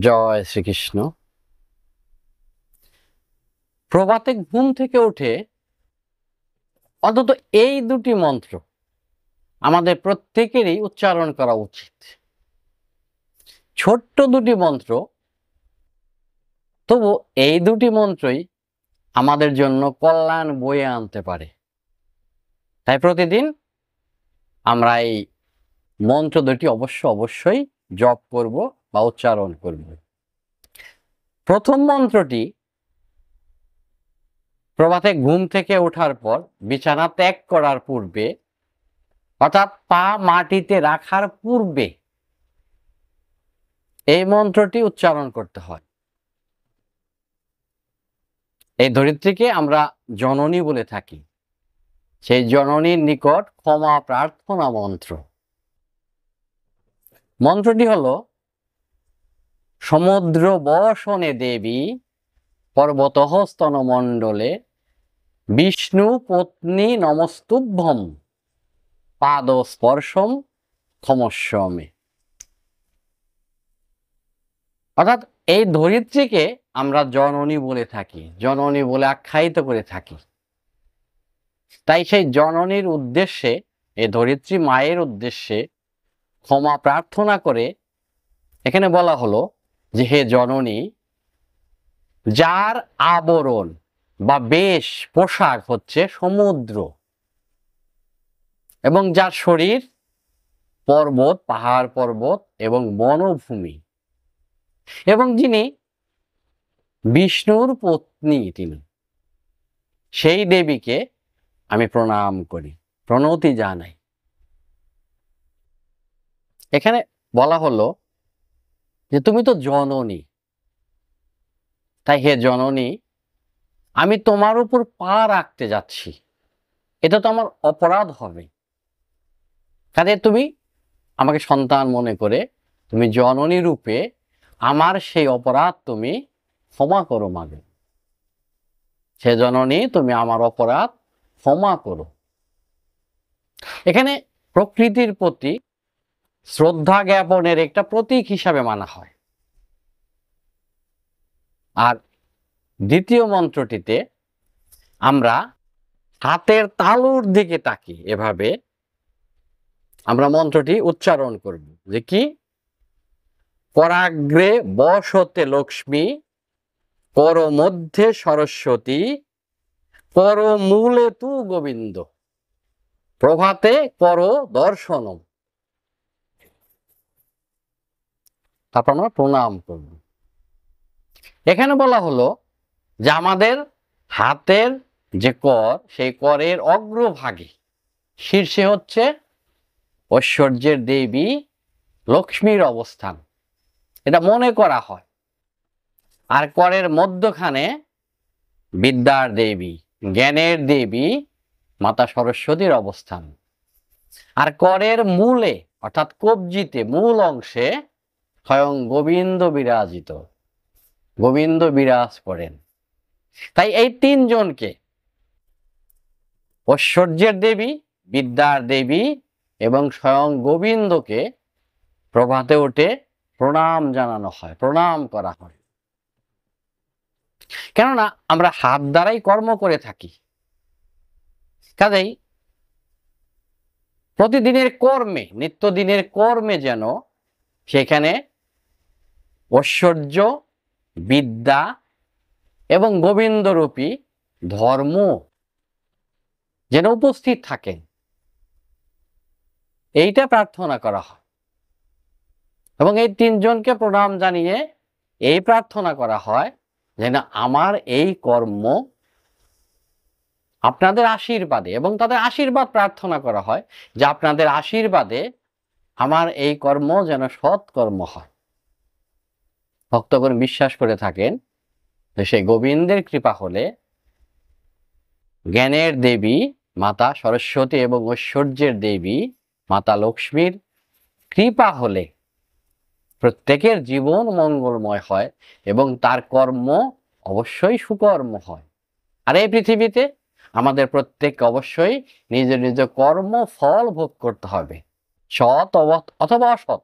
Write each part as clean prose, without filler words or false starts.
জয় শ্রীকৃষ্ণ। প্রভাতে ঘুম থেকে উঠে অন্তত এই দুটি মন্ত্র আমাদের প্রত্যেকেরই উচ্চারণ করা উচিত। ছোট্ট দুটি মন্ত্র, তবু এই দুটি মন্ত্রই আমাদের জন্য কল্যাণ বয়ে আনতে পারে। তাই প্রতিদিন আমরা এই মন্ত্র দুটি অবশ্যই জপ করব বা উচ্চারণ করব। প্রথম মন্ত্রটি প্রভাতে ঘুম থেকে ওঠার পর বিছানা ত্যাগ করার পূর্বে, অর্থাৎ পা মাটিতে রাখার পূর্বে এই মন্ত্রটি উচ্চারণ করতে হয়। এই ধরিত্রীকে আমরা জননী বলে থাকি। সেই জননীর নিকট ক্ষমা প্রার্থনা মন্ত্র। মন্ত্রটি হলো, সমুদ্র বসনে দেবী পর্বতঃ স্তনমণ্ডলে বিষ্ণু পত্নী নমস্তুভ্যম পাদ স্পর্শম ক্ষমস্ব মে। অর্থাৎ এই ধরিত্রীকে আমরা জননী বলে থাকি, জননী বলে আখ্যায়িত করে থাকি। তাই সেই জননীর উদ্দেশ্যে, এই ধরিত্রী মায়ের উদ্দেশ্যে ক্ষমা প্রার্থনা করে এখানে বলা হলো যে, হে জননী, যার আবরণ বা বেশ পোশাক হচ্ছে সমুদ্র এবং যার শরীর পর্বত, পাহাড় পর্বত এবং বনভূমি, এবং যিনি বিষ্ণুর পত্নী, তিনি সেই দেবীকে আমি প্রণাম করি, প্রণতি জানাই। এখানে বলা হলো যে তুমি তো জননী, তাই হে জননী, আমি তোমার উপর পা রাখতে যাচ্ছি, এটা তো আমার অপরাধ হবে। কাজে তুমি আমাকে সন্তান মনে করে তুমি জননী রূপে আমার সেই অপরাধ তুমি ক্ষমা করো মাগে। সে জননী, তুমি আমার অপরাধ ক্ষমা করো। এখানে প্রকৃতির প্রতি শ্রদ্ধা জ্ঞাপনের একটা প্রতীক হিসাবে মানা হয়। আর দ্বিতীয় মন্ত্রটিতে আমরা হাতের তালুর দিকে তাকিয়ে এভাবে আমরা মন্ত্রটি উচ্চারণ করব, যে কি, করাগ্রে বসতে লক্ষ্মী, কর মধ্যে সরস্বতী, কর মূলে তু গোবিন্দ, প্রভাতে কর দর্শনম। তারপর আমরা প্রণাম করব। এখানে বলা হলো যে আমাদের হাতের যে কর, সেই করের অগ্রভাগে শীর্ষে হচ্ছে ঐশ্বর্যের দেবী লক্ষ্মীর অবস্থান, এটা মনে করা হয়। আর করের মধ্যখানে বিদ্যার দেবী, জ্ঞানের দেবী মাতা সরস্বতীর অবস্থান। আর করের মূলে, অর্থাৎ কবজিতে মূল অংশে স্বয়ং গোবিন্দ বিরাজিত, গোবিন্দ বিরাজ করেন। তাই এই তিনজনকে, ঐশ্বর্যের দেবী, বিদ্যার দেবী এবং স্বয়ং গোবিন্দকে প্রভাতে উঠে প্রণাম জানানো হয়, প্রণাম করা হয়। কেননা আমরা হাত দ্বারাই কর্ম করে থাকি, কাজেই প্রতিদিনের কর্মে, নিত্যদিনের কর্মে যেন সেখানে ঐশ্বর্য, বিদ্যা এবং গোবিন্দরূপী ধর্ম যেন উপস্থিত থাকেন, এইটা প্রার্থনা করা হয়। এবং এই তিনজনকে প্রণাম জানিয়ে এই প্রার্থনা করা হয় যেন আমার এই কর্ম আপনাদের আশীর্বাদে, এবং তাদের আশীর্বাদ প্রার্থনা করা হয় যে আপনাদের আশীর্বাদে আমার এই কর্ম যেন সৎ কর্ম হয়। ভক্তগণ বিশ্বাস করে থাকেন যে সেই গোবিন্দের কৃপা হলে, জ্ঞানের দেবী মাতা সরস্বতী এবং ঐশ্বর্যের দেবী মাতা লক্ষ্মীর কৃপা হলে প্রত্যেকের জীবন মঙ্গলময় হয় এবং তার কর্ম অবশ্যই সুকর্ম হয়। আর এই পৃথিবীতে আমাদের প্রত্যেককে অবশ্যই নিজ নিজ কর্ম ফল ভোগ করতে হবে, সৎ অথবা অসৎ।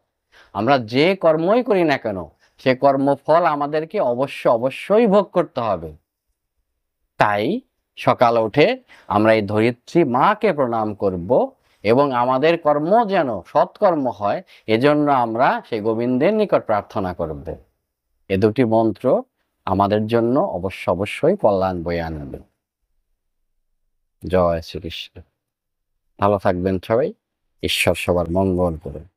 আমরা যে কর্মই করি না কেন, সে কর্মফল আমাদেরকে অবশ্যই ভোগ করতে হবে। তাই সকালে উঠে আমরা এই ধরিত্রী মাকে প্রণাম করব এবং আমাদের কর্ম যেন সৎকর্ম হয়, এজন্য আমরা সেই গোবিন্দের নিকট প্রার্থনা করব। এ দুটি মন্ত্র আমাদের জন্য অবশ্যই কল্যাণ বয়ে আনবে। জয় শ্রীকৃষ্ণ। ভালো থাকবেন সবাই। ঈশ্বর সবার মঙ্গল করুন।